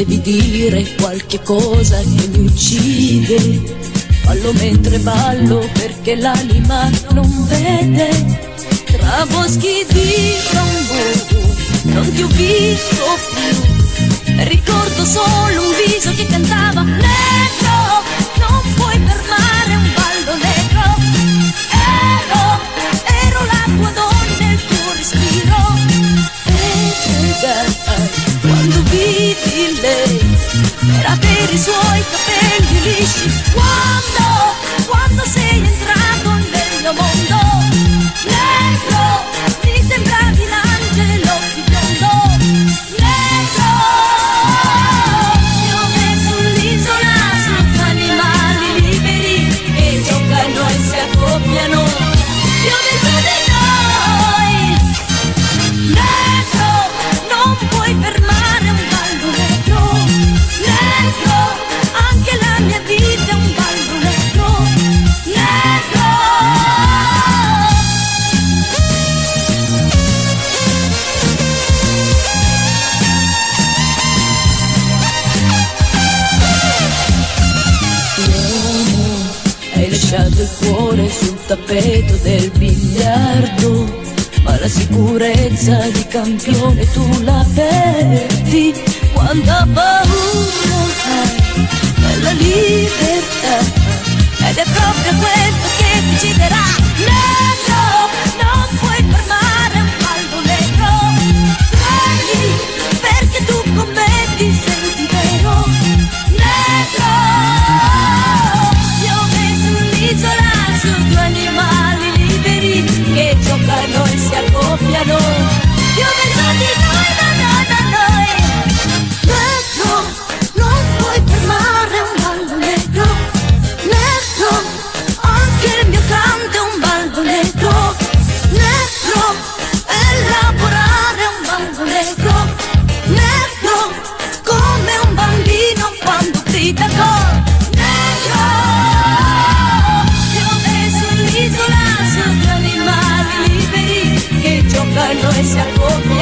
devi dire qualche cosa che mi uccide. Fallo mentre ballo perché l'anima non vede. Tra boschi di bambù non ti ho visto più, ricordo solo un viso che cantava negro. Non puoi fermare un ballo negro. Ero la tua donna, il tuo respiro. E quando vidi lei era per i suoi capelli lisci. Quando sei entrato nel mio mondo negro, mi sembravi l'angelo di biondo negro. Ti ho messo sull'isola sotto animali liberi che giocano e si accoppiano. Ti ho messo di noi negro. Non puoi fermare un ballo negro. Negro, anche la mia vita è un ballo negro. Negro. Hai lasciato il cuore sul tappeto del biliardo, ma la sicurezza di campione tu la perdi. Quanta paura hai nella libertà, ed è proprio questo che ti ucciderà. Negro, non puoi fermare un ballo negro. Credi, perché tu con me ti senti vero. Negro, ti ho messo un'isola su due animali liberi che giocano e si accoppiano. Ti ho messo di noi. Negro, non puoi fermare un ballo negro. Negro, anche il mio canto è un ballo negro. Negro, elaborare un ballo negro. Negro, come un bambino quando grida gol. Negro, ti ho messo l'isola su due animali liberi che giocano e si accoppiano.